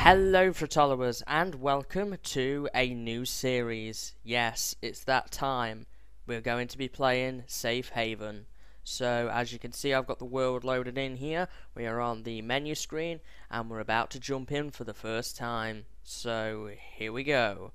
Hello Fretwellers and welcome to a new series. Yes, it's that time. We're going to be playing Safe Haven. So as you can see, I've got the world loaded in here. We are on the menu screen and we're about to jump in for the first time. So here we go.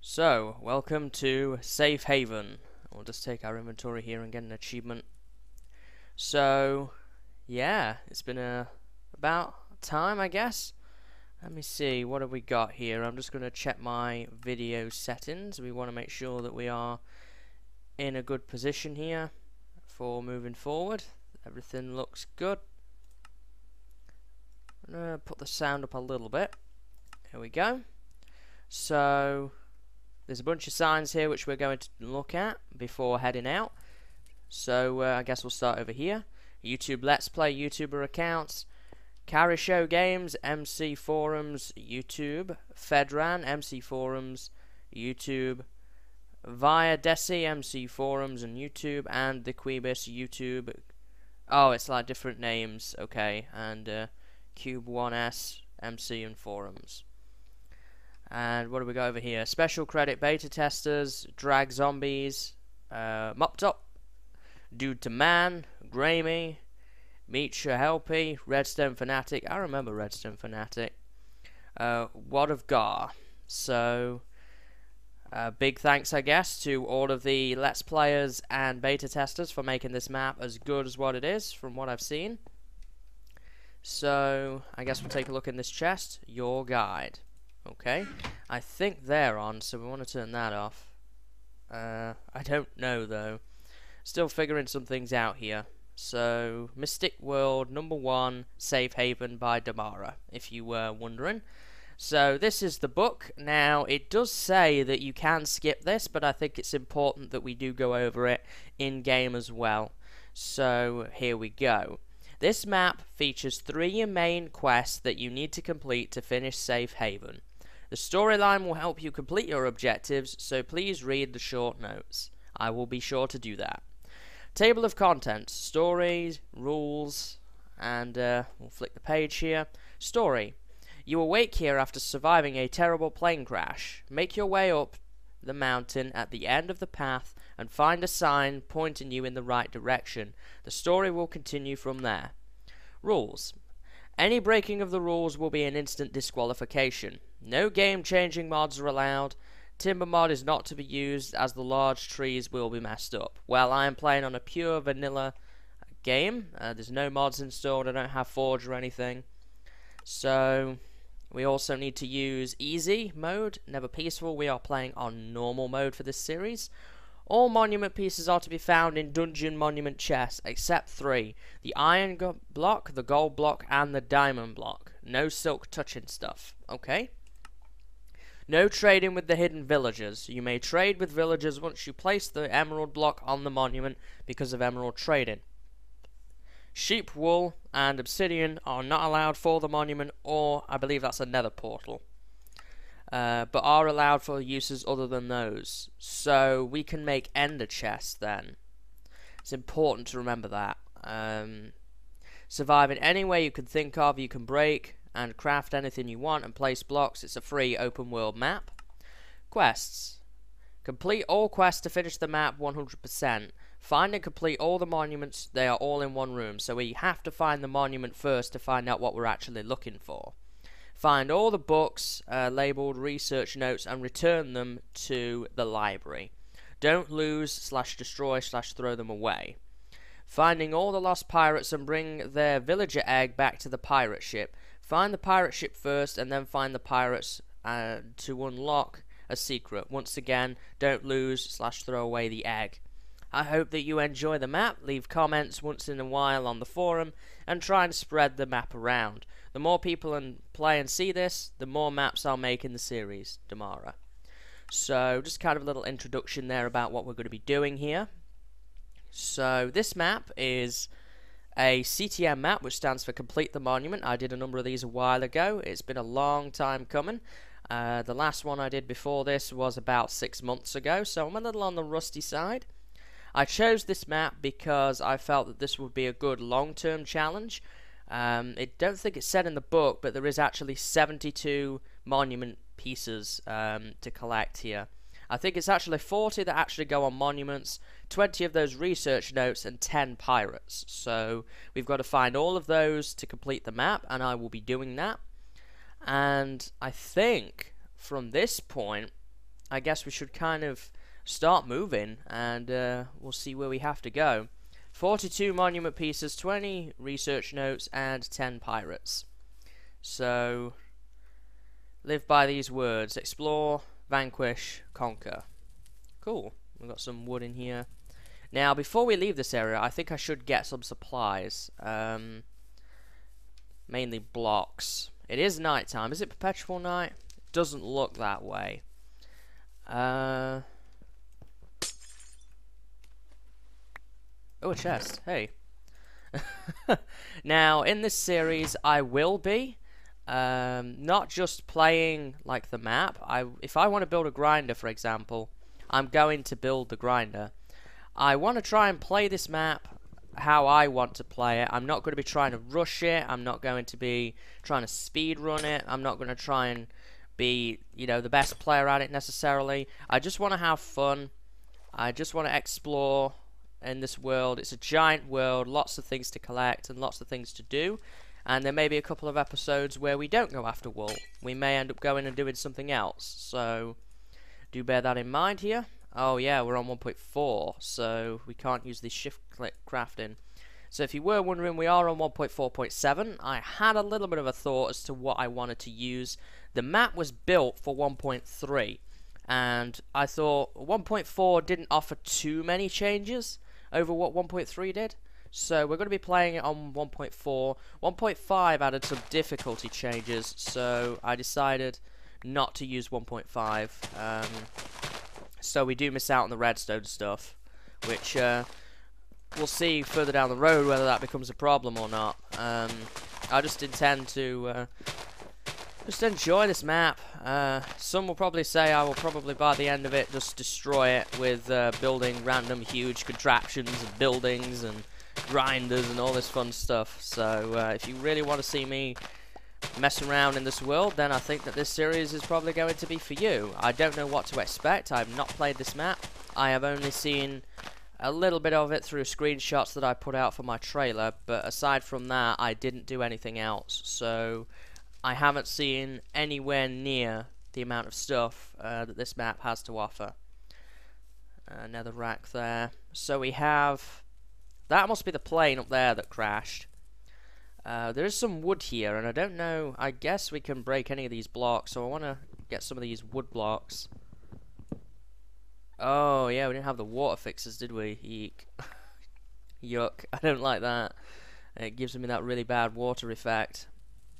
So welcome to Safe Haven. We'll just take our inventory here and get an achievement. So yeah, it's been about time, I guess. Let me see, what have we got here? I'm just going to check my video settings. We want to make sure that we are in a good position here for moving forward. Everything looks good. I'm going to put the sound up a little bit. Here we go. So there's a bunch of signs here which we're going to look at before heading out. So I guess we'll start over here. YouTube Let's Play YouTuber accounts. Carry Show Games, MC Forums, YouTube, Fedran, MC Forums, YouTube, Via Desi, MC Forums and YouTube, and the Quibus, YouTube. Oh, it's like different names, okay, and Cube 1S, MC and Forums. And what do we got over here? Special Credit Beta Testers, Drag Zombies, Mop Top, Dude to Man, Gramey, Meet Your Helpy, Redstone Fanatic. I remember Redstone Fanatic. Wad of Gar. So, big thanks, I guess, to all of the Let's Players and beta testers for making this map as good as what it is, from what I've seen. So, I guess we'll take a look in this chest. Your guide. Okay. I think they're on, so we want to turn that off. I don't know, though. Still figuring some things out here. So, Mystic World #1, Safe Haven by Damara, if you were wondering. So, this is the book. Now, it does say that you can skip this, but I think it's important that we do go over it in-game as well. So, here we go. This map features 3 main quests that you need to complete to finish Safe Haven. The storyline will help you complete your objectives, so please read the short notes. I will be sure to do that. Table of contents, stories, rules, and we'll flick the page here. Story. You awake here after surviving a terrible plane crash. Make your way up the mountain at the end of the path and find a sign pointing you in the right direction. The story will continue from there. Rules. Any breaking of the rules will be an instant disqualification. No game-changing mods are allowed. Timber mod is not to be used as the large trees will be messed up. Well, I am playing on a pure vanilla game. There's no mods installed. I don't have Forge or anything. So, we also need to use easy mode, never peaceful. We are playing on normal mode for this series. All monument pieces are to be found in dungeon monument chests, except 3. The iron block, the gold block, and the diamond block. No silk touching stuff. Okay? No trading with the hidden villagers. You may trade with villagers once you place the emerald block on the monument because of emerald trading. Sheep, wool, and obsidian are not allowed for the monument, or I believe that's a nether portal. But are allowed for uses other than those. So we can make ender chests then. It's important to remember that. Survive in any way you can think of. You can break and craft anything you want and place blocks. It's a free open world map. Quests. Complete all quests to finish the map 100%. Find and complete all the monuments. They are all in one room, so we have to find the monument first to find out what we're actually looking for. Find all the books labeled research notes and return them to the library. Don't lose / destroy / throw them away. Finding all the lost pirates and bring their villager egg back to the pirate ship. Find the pirate ship first and then find the pirates to unlock a secret. Once again, don't lose / throw away the egg. I hope that you enjoy the map. Leave comments once in a while on the forum and try and spread the map around. The more people play and see this, the more maps I'll make in the series, Damara. So, just kind of a little introduction there about what we're going to be doing here. So, this map is a CTM map, which stands for Complete the Monument. I did a number of these a while ago. It's been a long time coming. The last one I did before this was about 6 months ago, so I'm a little on the rusty side. I chose this map because I felt that this would be a good long-term challenge. Don't think it's said in the book, but there is actually 72 monument pieces to collect here. I think it's actually 40 that actually go on monuments, 20 of those research notes, and 10 pirates. So we've got to find all of those to complete the map, and I will be doing that. And I think from this point, I guess we should kind of start moving, and we'll see where we have to go. 42 monument pieces, 20 research notes, and 10 pirates. So live by these words: explore, vanquish, conquer. Cool. We've got some wood in here. Now, before we leave this area, I think I should get some supplies. Mainly blocks. It is night time. Is it perpetual night? Doesn't look that way. Oh, a chest. Hey. Now, in this series, I will be not just playing like the map. If I want to build a grinder, for example, I'm going to build the grinder. I want to try and play this map how I want to play it. I'm not going to be trying to rush it. I'm not going to be trying to speed run it. I'm not going to try and be, you know, the best player at it necessarily. I just want to have fun. I just want to explore in this world. It's a giant world, lots of things to collect and lots of things to do. And there may be a couple of episodes where we don't go after wool. We may end up going and doing something else. So do bear that in mind here. Oh yeah, we're on 1.4, so we can't use the shift click crafting. So if you were wondering, we are on 1.4.7. I had a little bit of a thought as to what I wanted to use. The map was built for 1.3, and I thought 1.4 didn't offer too many changes over what 1.3 did. So we're going to be playing it on 1.4. 1.5 added some difficulty changes, so I decided not to use 1.5. So we do miss out on the redstone stuff, which we'll see further down the road whether that becomes a problem or not. I just intend to just enjoy this map. Some will probably say I will probably by the end of it just destroy it with building random huge contraptions and buildings and grinders and all this fun stuff. So if you really want to see me mess around in this world, then I think that this series is probably going to be for you. I don't know what to expect. I have not played this map. I have only seen a little bit of it through screenshots that I put out for my trailer, but aside from that, I didn't do anything else. So I haven't seen anywhere near the amount of stuff that this map has to offer. Another rack there. So we have... that must be the plane up there that crashed. There is some wood here, and I don't know, I guess we can break any of these blocks, so I want to get some of these wood blocks. Oh, yeah, we didn't have the water fixers, did we? Eek. Yuck, I don't like that. It gives me that really bad water effect.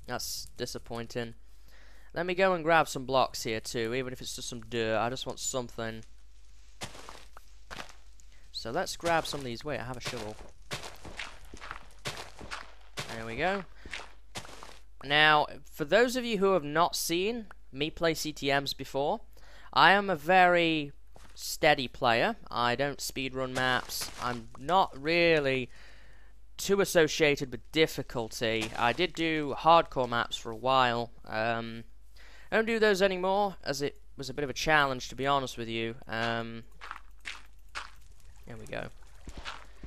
That's disappointing. Let me go and grab some blocks here too, even if it's just some dirt. I just want something. So let's grab some of these. Wait, I have a shovel. There we go. Now, for those of you who have not seen me play CTMs before, I am a very steady player. I don't speedrun maps. I'm not really too associated with difficulty. I did do hardcore maps for a while. I don't do those anymore, as it was a bit of a challenge, to be honest with you. There we go.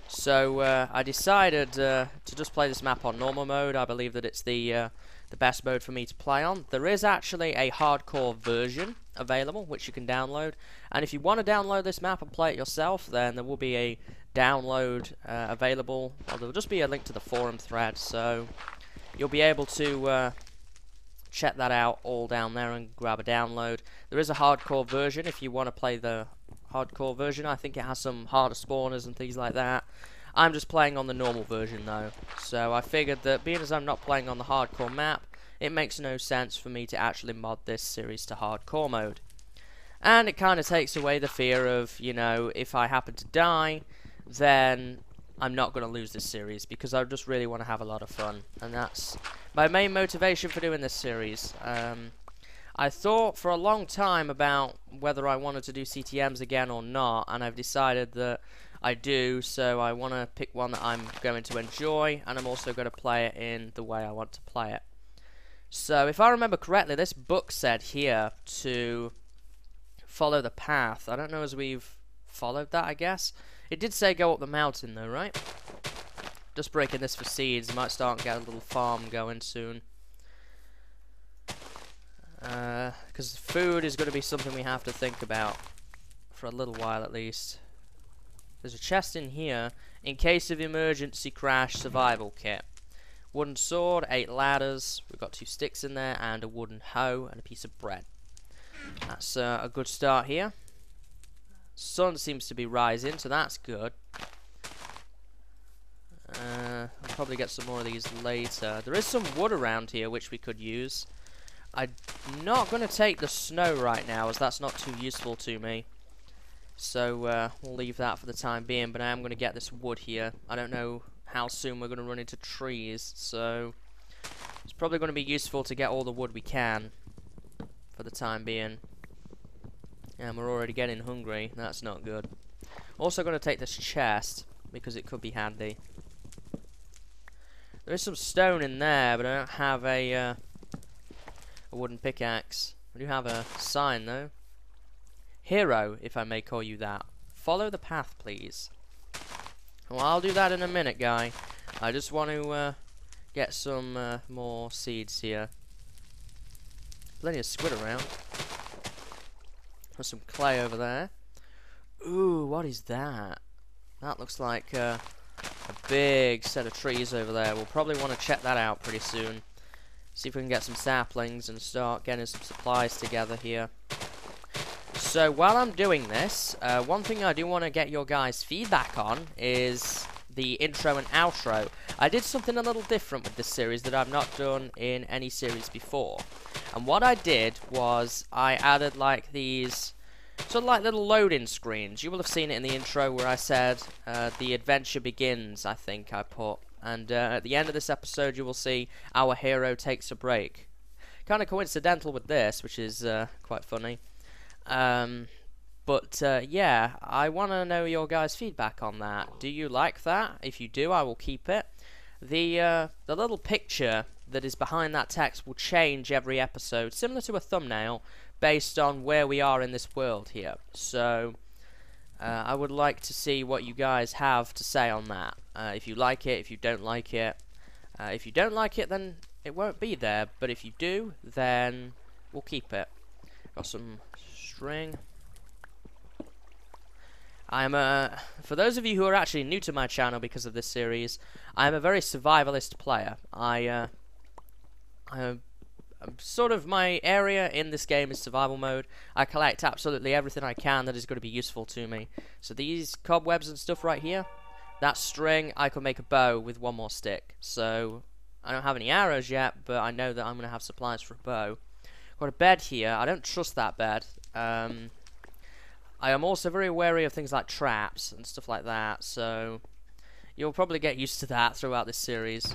So I decided to just play this map on normal mode. I believe that it's the best mode for me to play on. There is actually a hardcore version available, which you can download. And if you want to download this map and play it yourself, then there will be a download available. Well, there will just be a link to the forum thread, so you'll be able to check that out all down there and grab a download. There is a hardcore version if you want to play the hardcore version. I think it has some harder spawners and things like that. I'm just playing on the normal version though, so I figured that being as I'm not playing on the hardcore map, it makes no sense for me to actually mod this series to hardcore mode. And it kind of takes away the fear of, you know, if I happen to die, then I'm not going to lose this series, because I just really want to have a lot of fun, and that's my main motivation for doing this series. I thought for a long time about whether I wanted to do CTMs again or not, and I've decided that I do, so I want to pick one that I'm going to enjoy, and I'm also going to play it in the way I want to play it. So, if I remember correctly, this book said here to follow the path. I don't know as we've followed that, I guess. It did say go up the mountain, though, right? Just breaking this for seeds. Might start and get a little farm going soon. Because food is going to be something we have to think about for a little while at least. There's a chest in here. In case of emergency crash, survival kit. Wooden sword, 8 ladders. We've got 2 sticks in there and a wooden hoe and a piece of bread. That's a good start here. Sun seems to be rising, so that's good. I'll probably get some more of these later. There is some wood around here which we could use. I'm not going to take the snow right now, as that's not too useful to me. So we'll leave that for the time being, but I am going to get this wood here. I don't know how soon we're going to run into trees, so it's probably going to be useful to get all the wood we can for the time being. And we're already getting hungry. That's not good. Also going to take this chest, because it could be handy. There is some stone in there, but I don't have a wooden pickaxe. I do have a sign, though. Hero, if I may call you that. Follow the path, please. Well, I'll do that in a minute, guy. I just want to get some more seeds here. Plenty of squid around. There's some clay over there. Ooh, what is that? That looks like a big set of trees over there. We'll probably want to check that out pretty soon. See if we can get some saplings and start getting some supplies together here. So while I'm doing this, one thing I do want to get your guys' feedback on is the intro and outro. I did something a little different with this series that I've not done in any series before. And what I did was I added like these sort of like little loading screens. You will have seen it in the intro where I said the adventure begins, I think I put. And at the end of this episode you will see our hero takes a break. Kind of coincidental with this, which is quite funny. Yeah, I want to know your guys' feedback on that. Do you like that? If you do, I will keep it. The little picture that is behind that text will change every episode, similar to a thumbnail, based on where we are in this world here. So, I would like to see what you guys have to say on that. If you like it, if you don't like it. If you don't like it, then it won't be there. But if you do, then we'll keep it. Got some string. For those of you who are actually new to my channel because of this series, I am a very survivalist player. I'm sort of, my area in this game is survival mode. I collect absolutely everything I can that is going to be useful to me. So these cobwebs and stuff right here, that string, I could make a bow with 1 more stick. So I don't have any arrows yet, but I know that I'm going to have supplies for a bow. Got a bed here. I don't trust that bed. I am also very wary of things like traps and stuff like that, so you'll probably get used to that throughout this series.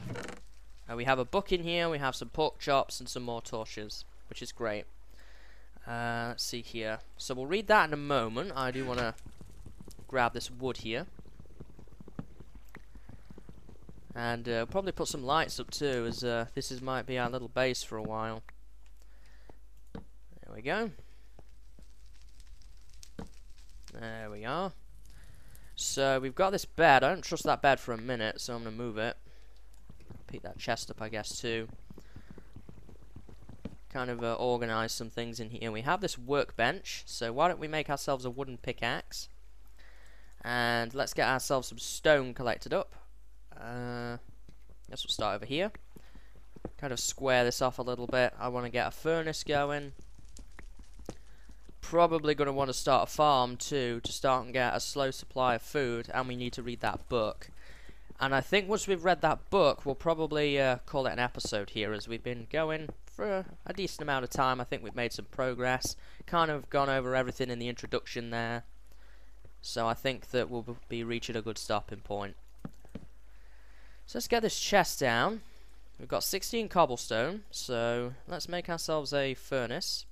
We have a book in here, we have some pork chops and some more torches, which is great. Let's see here. So we'll read that in a moment. I do want to grab this wood here. And probably put some lights up too, as might be our little base for a while. There we go. There we are. So we've got this bed. I don't trust that bed for a minute, so I'm going to move it. Pick that chest up, I guess, too. Kind of organise some things in here. We have this workbench, so why don't we make ourselves a wooden pickaxe. And let's get ourselves some stone collected up. Guess we'll start over here. Kind of square this off a little bit. I want to get a furnace going. Probably going to want to start a farm too, to start and get a slow supply of food, and we need to read that book. And I think once we've read that book, we'll probably call it an episode here, as we've been going for a decent amount of time. I think we've made some progress, kind of gone over everything in the introduction there. So I think that we'll be reaching a good stopping point. So let's get this chest down. We've got 16 cobblestone, so let's make ourselves a furnace.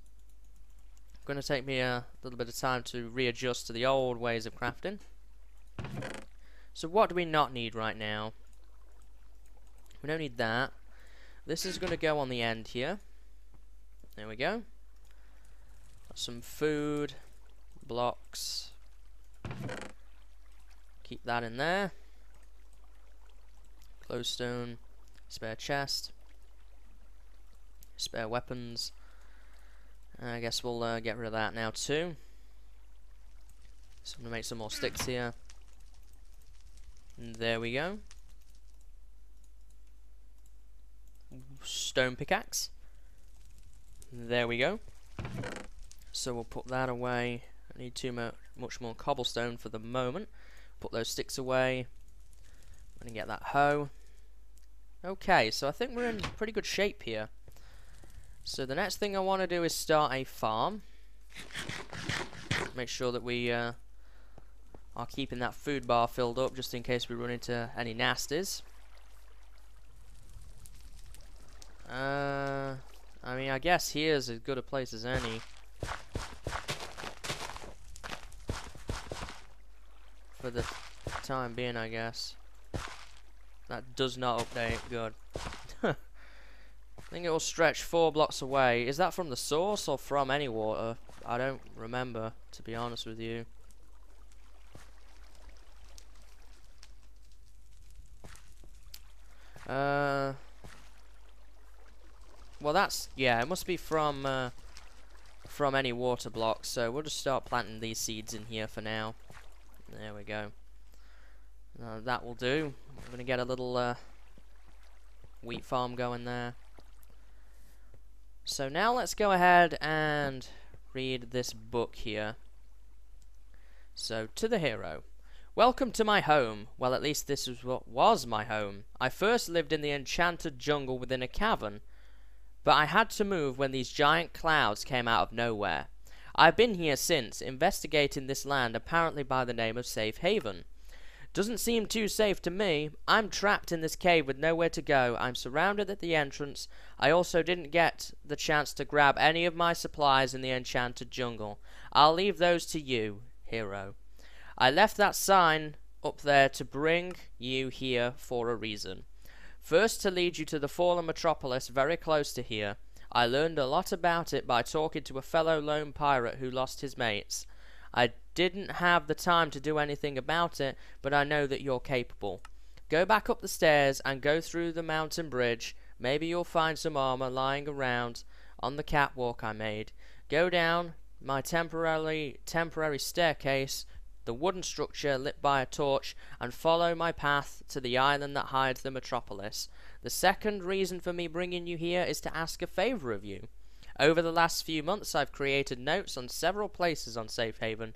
Going to take me a little bit of time to readjust to the old ways of crafting. So what do we not need right now? We don't need that. This is going to go on the end here. There we go. Some food, blocks. Keep that in there. Glowstone, spare chest, spare weapons. I guess we'll get rid of that now too. So I'm going to make some more sticks here. And there we go. Stone pickaxe. There we go. So we'll put that away. I need much more cobblestone for the moment. Put those sticks away. I'm going to get that hoe. Okay, so I think we're in pretty good shape here. So the next thing I want to do is start a farm. Make sure that we are keeping that food bar filled up just in case we run into any nasties. I mean, I guess here's as good a place as any. For the time being, I guess. That does not update. Good. I think it will stretch 4 blocks away. Is that from the source or from any water? I don't remember, to be honest with you. Well, yeah, it must be from any water blocks. So we'll just start planting these seeds in here for now. There we go. That will do. I'm gonna get a little wheat farm going there. So now let's go ahead and read this book here. So, to the hero. Welcome to my home. Well, at least this is what was my home. I first lived in the enchanted jungle within a cavern, but I had to move when these giant clouds came out of nowhere. I've been here since, investigating this land apparently by the name of Safe Haven. Doesn't seem too safe to me. I'm trapped in this cave with nowhere to go. I'm surrounded at the entrance. I also didn't get the chance to grab any of my supplies in the enchanted jungle. I'll leave those to you, hero. I left that sign up there to bring you here for a reason. First, to lead you to the fallen metropolis very close to here. I learned a lot about it by talking to a fellow lone pirate who lost his mates. I didn't have the time to do anything about it, but I know that you're capable. Go back up the stairs and go through the mountain bridge. Maybe you'll find some armor lying around on the catwalk I made. Go down my temporary staircase, the wooden structure lit by a torch, and follow my path to the island that hides the metropolis. The second reason for me bringing you here is to ask a favor of you. Over the last few months, I've created notes on several places on Safe Haven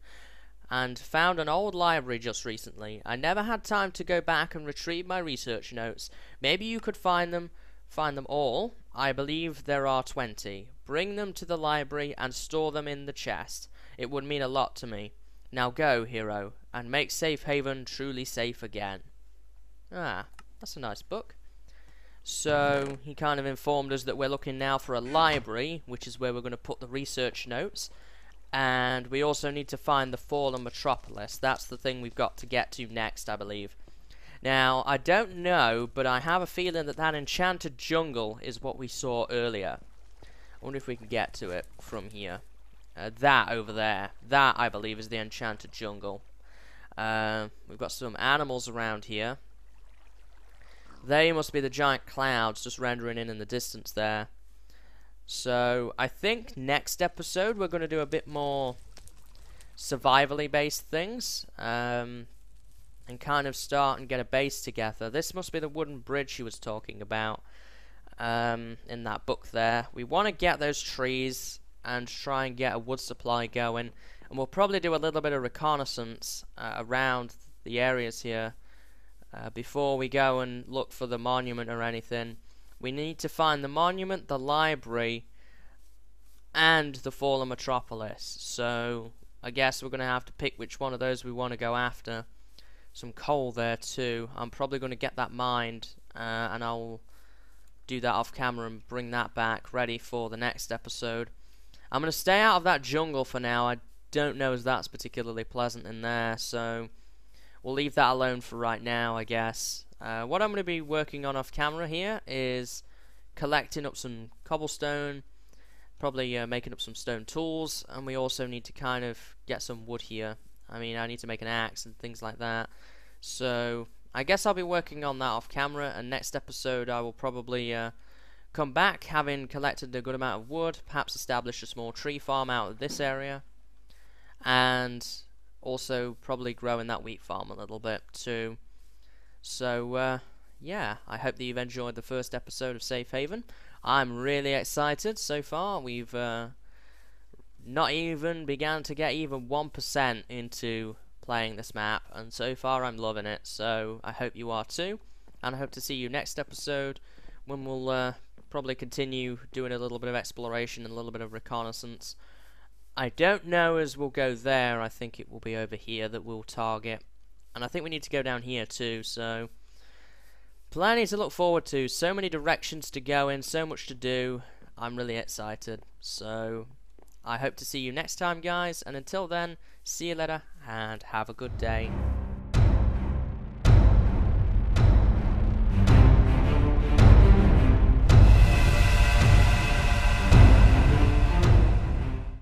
and found an old library just recently. I never had time to go back and retrieve my research notes. Maybe you could find them all. I believe there are 20. Bring them to the library and store them in the chest. It would mean a lot to me. Now go, hero, and make Safe Haven truly safe again. Ah, that's a nice book. So, he kind of informed us that we're looking now for a library, which is where we're going to put the research notes. And we also need to find the fallen metropolis. That's the thing we've got to get to next, I believe. Now, I don't know, but I have a feeling that that enchanted jungle is what we saw earlier. I wonder if we can get to it from here. That over there. That, I believe, is the enchanted jungle. We've got some animals around here. They must be the giant clouds just rendering in the distance there. So, I think next episode we're going to do a bit more survivally based things. And kind of start and get a base together. This must be the wooden bridge she was talking about in that book there. We want to get those trees and try and get a wood supply going. And we'll probably do a little bit of reconnaissance around the areas here. Before we go and look for the monument or anything. We need to find the monument, the library, and the fallen metropolis. So, I guess we're going to have to pick which one of those we want to go after. Some coal there too. I'm probably going to get that mined, and I'll do that off camera and bring that back ready for the next episode. I'm going to stay out of that jungle for now. I don't know if that's particularly pleasant in there, so we'll leave that alone for right now, I guess. What I'm going to be working on off camera here is collecting up some cobblestone, probably making up some stone tools, and we also need to kind of get some wood here. I mean, I need to make an axe and things like that. So I guess I'll be working on that off camera, and next episode I will probably come back having collected a good amount of wood, perhaps establish a small tree farm out of this area, and also probably growing that wheat farm a little bit too. So yeah, I hope that you've enjoyed the first episode of Safe Haven. I'm really excited so far. We've not even began to get even 1% into playing this map, and so far I'm loving it. So I hope you are too, and I hope to see you next episode when we'll probably continue doing a little bit of exploration and a little bit of reconnaissance. I don't know as we'll go there. I think it will be over here that we'll target, and I think we need to go down here too. So plenty to look forward to, so many directions to go in, so much to do. I'm really excited. So I hope to see you next time, guys, and until then, see you later and have a good day.